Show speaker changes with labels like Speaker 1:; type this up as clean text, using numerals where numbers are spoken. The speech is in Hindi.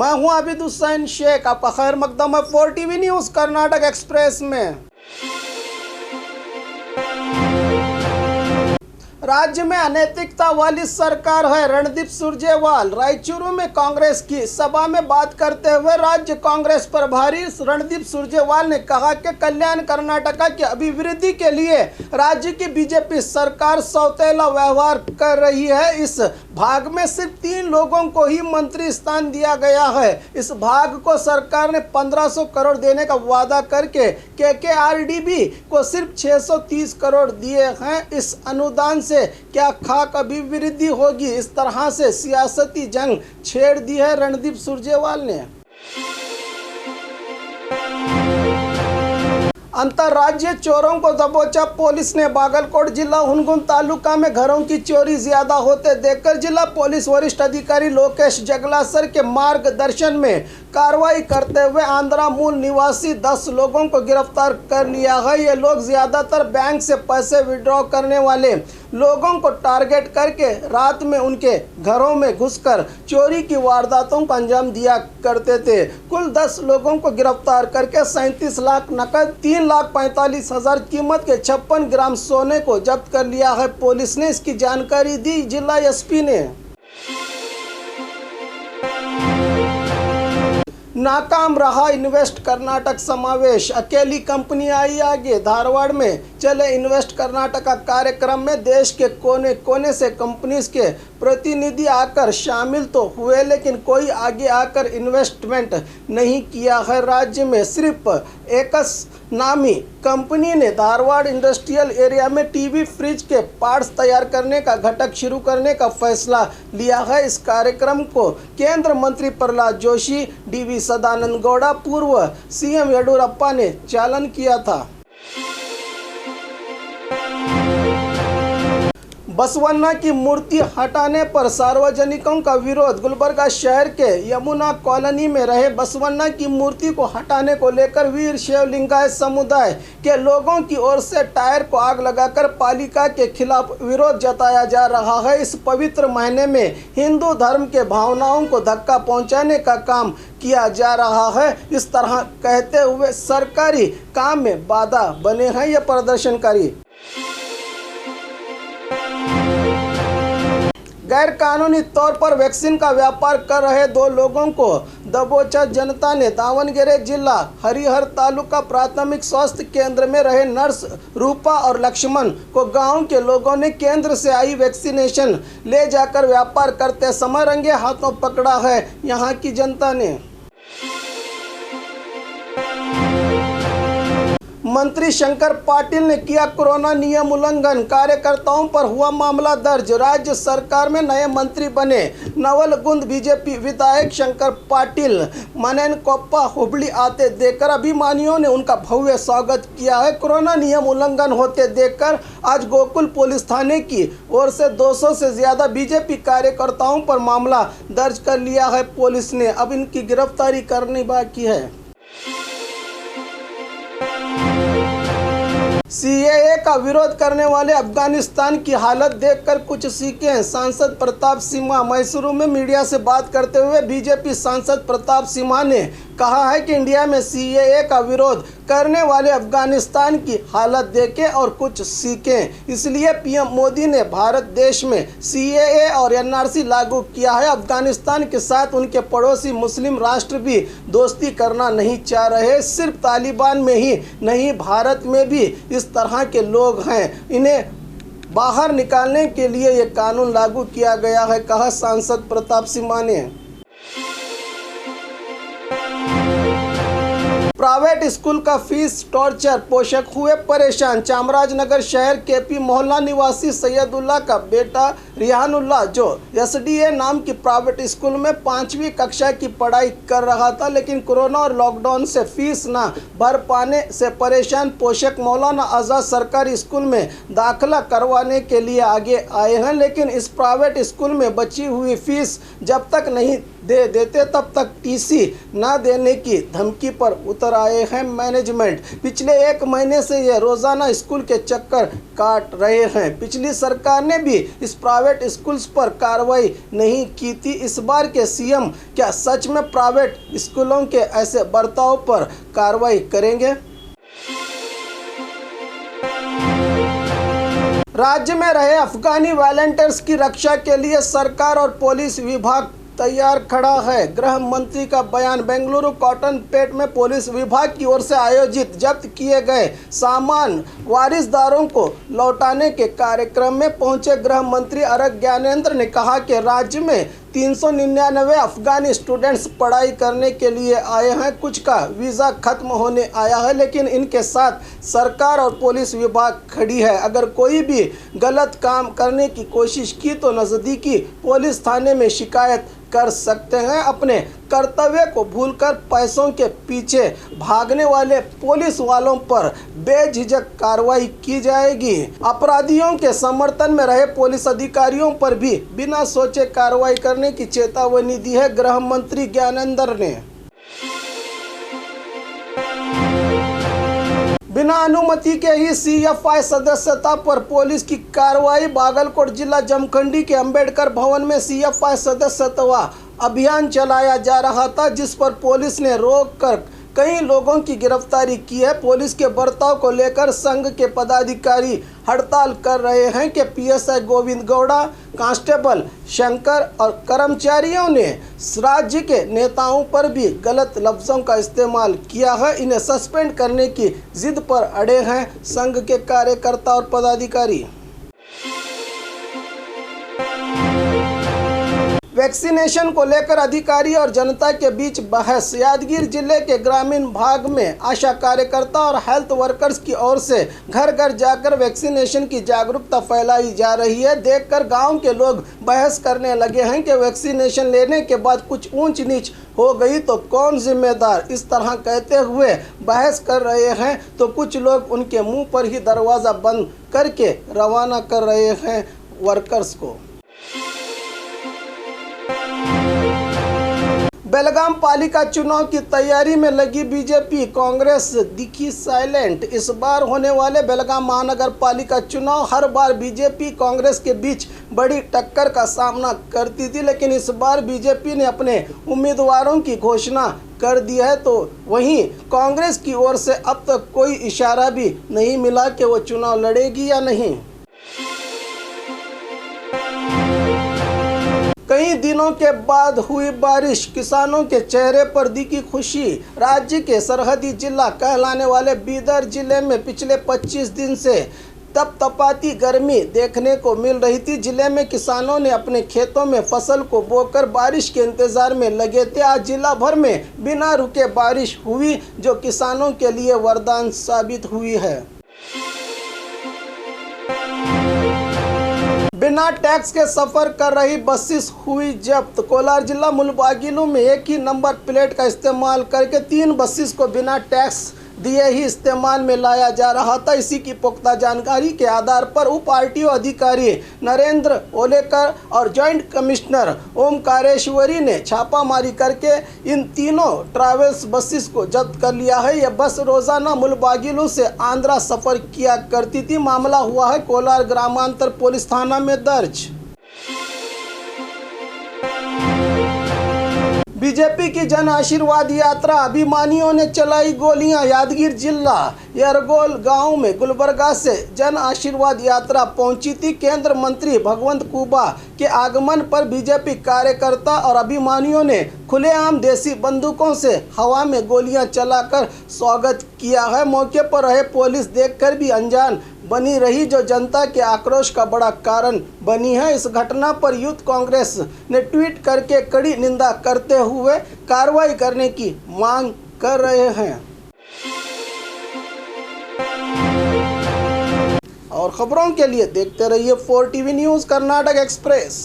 Speaker 1: मैं हूं आबिद हुसैन शेख, आपका खैर मकदम है 4TV न्यूज़ कर्नाटक एक्सप्रेस में। राज्य में अनैतिकता वाली सरकार है, रणदीप सुरजेवाला। रायचूरू में कांग्रेस की सभा में बात करते हुए राज्य कांग्रेस प्रभारी रणदीप सुरजेवाला ने कहा कि कल्याण कर्नाटका की अभिवृद्धि के लिए राज्य की बीजेपी सरकार सौतेला व्यवहार कर रही है। इस भाग में सिर्फ 3 लोगों को ही मंत्री स्थान दिया गया है। इस भाग को सरकार ने 1500 करोड़ देने का वादा करके KKRDB को सिर्फ 630 करोड़ दिए हैं। इस अनुदान से क्या खाक अभिवृद्धि होगी? इस तरह से सियासती जंग छेड़ दी है रणदीप सुरजेवाला ने। अंतर्राज्यीय चोरों को दबोचा पुलिस ने। बागलकोट जिला हुनगुन तालुका में घरों की चोरी ज्यादा होते देखकर जिला पुलिस वरिष्ठ अधिकारी लोकेश जगलासर के मार्गदर्शन में कार्रवाई करते हुए आंध्रा मूल निवासी 10 लोगों को गिरफ्तार कर लिया है। ये लोग ज्यादातर बैंक से पैसे विड्रॉ करने वाले लोगों को टारगेट करके रात में उनके घरों में घुसकर चोरी की वारदातों को अंजाम दिया करते थे। कुल 10 लोगों को गिरफ्तार करके 37 लाख नकद, 3,45,000 कीमत के 56 ग्राम सोने को जब्त कर लिया है। पुलिस ने इसकी जानकारी दी जिला SP ने। नाकाम रहा इन्वेस्ट कर्नाटक समावेश, अकेली कंपनी आई आगे। धारवाड़ में चले इन्वेस्ट कर्नाटक कार्यक्रम में देश के कोने कोने से कंपनीज के प्रतिनिधि आकर शामिल तो हुए, लेकिन कोई आगे आकर इन्वेस्टमेंट नहीं किया है। राज्य में सिर्फ एकस नामी कंपनी ने धारवाड़ इंडस्ट्रियल एरिया में टीवी फ्रिज के पार्ट्स तैयार करने का घटक शुरू करने का फैसला लिया है। इस कार्यक्रम को केंद्र मंत्री प्रहलाद जोशी, DV सदानंद गौड़ा, पूर्व CM येडियुरप्पा ने चालन किया था। बसवन्ना की मूर्ति हटाने पर सार्वजनिकों का विरोध। गुलबर्गा शहर के यमुना कॉलोनी में रहे बसवन्ना की मूर्ति को हटाने को लेकर वीर शैव लिंगायत समुदाय के लोगों की ओर से टायर को आग लगाकर पालिका के खिलाफ विरोध जताया जा रहा है। इस पवित्र महीने में हिंदू धर्म के भावनाओं को धक्का पहुंचाने का काम किया जा रहा है, इस तरह कहते हुए सरकारी काम में बाधा बने हैं ये प्रदर्शनकारी। गैर कानूनी तौर पर वैक्सीन का व्यापार कर रहे 2 लोगों को दबोचा जनता ने। दावणगेरे जिला हरिहर तालुका प्राथमिक स्वास्थ्य केंद्र में रहे नर्स रूपा और लक्ष्मण को गांव के लोगों ने केंद्र से आई वैक्सीनेशन ले जाकर व्यापार करते समय रंगे हाथों पकड़ा है यहां की जनता ने। मंत्री शंकर पाटिल ने किया कोरोना नियम उल्लंघन, कार्यकर्ताओं पर हुआ मामला दर्ज। राज्य सरकार में नए मंत्री बने नवलगुंद बीजेपी विधायक शंकर पाटिल मनेनकोप्पा हुबली आते देखकर अभिमानियों ने उनका भव्य स्वागत किया है। कोरोना नियम उल्लंघन होते देखकर आज गोकुल पुलिस थाने की ओर से 200 से ज्यादा बीजेपी कार्यकर्ताओं पर मामला दर्ज कर लिया है पुलिस ने। अब इनकी गिरफ्तारी करनी बाकी है। CAA का विरोध करने वाले अफगानिस्तान की हालत देखकर कुछ सीखें। सांसद प्रताप सिम्हा मैसूरू में मीडिया से बात करते हुए बीजेपी सांसद प्रताप सिम्हा ने कहा है कि इंडिया में CAA का विरोध करने वाले अफगानिस्तान की हालत देखें और कुछ सीखें। इसलिए PM मोदी ने भारत देश में CAA और NRC लागू किया है। अफगानिस्तान के साथ उनके पड़ोसी मुस्लिम राष्ट्र भी दोस्ती करना नहीं चाह रहे। सिर्फ तालिबान में ही नहीं, भारत में भी इस तरह के लोग हैं। इन्हें बाहर निकालने के लिए ये कानून लागू किया गया है, कहा सांसद प्रताप सिम्हा ने। प्राइवेट स्कूल का फीस टॉर्चर, पोषक हुए परेशान। चामराजनगर शहर KP मोहल्ला निवासी सैयदुल्ला का बेटा रिहानुल्ला जो SDA नाम की प्राइवेट स्कूल में 5वीं कक्षा की पढ़ाई कर रहा था, लेकिन कोरोना और लॉकडाउन से फीस न भर पाने से परेशान पोषक मौलाना आज़ाद सरकारी स्कूल में दाखिला करवाने के लिए आगे आए हैं। लेकिन इस प्राइवेट स्कूल में बची हुई फीस जब तक नहीं दे देते तब तक टीसी न देने की धमकी पर उतर आए हैं मैनेजमेंट। पिछले 1 महीने से ये रोजाना स्कूल के चक्कर काट रहे हैं। पिछली सरकार ने भी इस प्राइवेट स्कूल्स पर कार्रवाई नहीं की थी। इस बार के सीएम क्या सच में प्राइवेट स्कूलों के ऐसे बर्ताव पर कार्रवाई करेंगे? राज्य में रहे अफगानी वॉलंटियर्स की रक्षा के लिए सरकार और पुलिस विभाग तैयार खड़ा है। गृह मंत्री का बयान। बेंगलुरु कॉटन पेट में पुलिस विभाग की ओर से आयोजित जब्त किए गए सामान वारिसदारों को लौटाने के कार्यक्रम में पहुंचे गृह मंत्री अरग ज्ञानेंद्र ने कहा कि राज्य में 399 अफगानी स्टूडेंट्स पढ़ाई करने के लिए आए हैं। कुछ का वीज़ा खत्म होने आया है, लेकिन इनके साथ सरकार और पुलिस विभाग खड़ी है। अगर कोई भी गलत काम करने की कोशिश की तो नज़दीकी पुलिस थाने में शिकायत कर सकते हैं। अपने कर्तव्य को भूलकर पैसों के पीछे भागने वाले पुलिस वालों पर बेझिझक कार्रवाई की जाएगी। अपराधियों के समर्थन में रहे पुलिस अधिकारियों पर भी बिना सोचे कार्रवाई करने की चेतावनी दी है गृह मंत्री ज्ञानेंद्र ने। बिना अनुमति के ही सीएफआई सदस्यता पर पुलिस की कार्रवाई। बागलकोट जिला जमखंडी के अंबेडकर भवन में सीएफआई सदस्यता अभियान चलाया जा रहा था, जिस पर पुलिस ने रोक कर कई लोगों की गिरफ्तारी की है। पुलिस के बर्ताव को लेकर संघ के पदाधिकारी हड़ताल कर रहे हैं कि पीएसआई गोविंद गौड़ा, कांस्टेबल शंकर और कर्मचारियों ने राज्य के नेताओं पर भी गलत लफ्ज़ों का इस्तेमाल किया है। इन्हें सस्पेंड करने की जिद पर अड़े हैं संघ के कार्यकर्ता और पदाधिकारी। वैक्सीनेशन को लेकर अधिकारी और जनता के बीच बहस। यादगीर जिले के ग्रामीण भाग में आशा कार्यकर्ता और हेल्थ वर्कर्स की ओर से घर घर जाकर वैक्सीनेशन की जागरूकता फैलाई जा रही है। देखकर गांव के लोग बहस करने लगे हैं कि वैक्सीनेशन लेने के बाद कुछ ऊंच नीच हो गई तो कौन जिम्मेदार। इस तरह कहते हुए बहस कर रहे हैं तो कुछ लोग उनके मुंह पर ही दरवाज़ा बंद करके रवाना कर रहे हैं वर्कर्स को। बेलगाम पालिका चुनाव की तैयारी में लगी बीजेपी, कांग्रेस दिखी साइलेंट। इस बार होने वाले बेलगाम महानगर पालिका चुनाव हर बार बीजेपी कांग्रेस के बीच बड़ी टक्कर का सामना करती थी, लेकिन इस बार बीजेपी ने अपने उम्मीदवारों की घोषणा कर दी है, तो वहीं कांग्रेस की ओर से अब तक कोई इशारा भी नहीं मिला कि वो चुनाव लड़ेगी या नहीं। कई दिनों के बाद हुई बारिश, किसानों के चेहरे पर दिखी खुशी। राज्य के सरहदी जिला कहलाने वाले बीदर जिले में पिछले 25 दिन से तपतपाती गर्मी देखने को मिल रही थी। जिले में किसानों ने अपने खेतों में फसल को बोकर बारिश के इंतजार में लगे थे। आज जिला भर में बिना रुके बारिश हुई, जो किसानों के लिए वरदान साबित हुई है। बिना टैक्स के सफर कर रही बसेस हुई जब्त। कोलार जिला मुलबागिलू में एक ही नंबर प्लेट का इस्तेमाल करके 3 बसेस को बिना टैक्स दिए ही इस्तेमाल में लाया जा रहा था। इसी की पुख्ता जानकारी के आधार पर उप आरटीओ अधिकारी नरेंद्र ओलेकर और जॉइंट कमिश्नर ओमकारेश्वरी ने छापामारी करके इन तीनों ट्रैवल्स बसेस को जब्त कर लिया है। यह बस रोजाना मुलबागिलू से आंध्रा सफर किया करती थी। मामला हुआ है कोलार ग्रामांतर पुलिस थाना में दर्ज। बीजेपी की जन आशीर्वाद यात्रा, अभिमानियों ने चलाई गोलियां। यादगीर जिला यरगोल गांव में गुलबर्गा से जन आशीर्वाद यात्रा पहुंची थी। केंद्र मंत्री भगवंत कुबा के आगमन पर बीजेपी कार्यकर्ता और अभिमानियों ने खुलेआम देसी बंदूकों से हवा में गोलियां चलाकर स्वागत किया है। मौके पर रहे पुलिस देखकर भी अनजान बनी रही, जो जनता के आक्रोश का बड़ा कारण बनी है। इस घटना पर यूथ कांग्रेस ने ट्वीट करके कड़ी निंदा करते हुए कार्रवाई करने की मांग कर रहे हैं। और खबरों के लिए देखते रहिए 4 टीवी न्यूज़ कर्नाटक एक्सप्रेस।